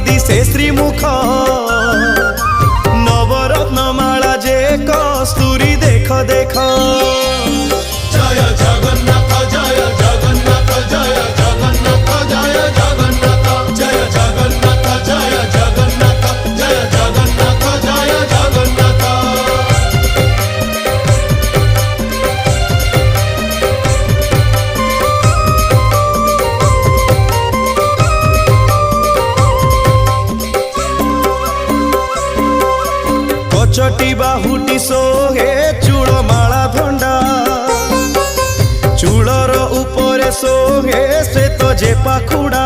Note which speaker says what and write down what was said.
Speaker 1: दिशे श्रीमुख नवरत्न माला जे कस्तूरी देख देख
Speaker 2: जय जगन्नाथ जय जगन्नाथ जय जगन्नाथ जय जगन्नाथ जय जगन्नाथ जय जगन्नाथ जय जगन्नाथ जय जगन्नाथ।
Speaker 1: कचटी बाहुटी सोहे चूड़ माला धंडा चूड़र उपरे सोहे श्वेत जे पाखुड़ा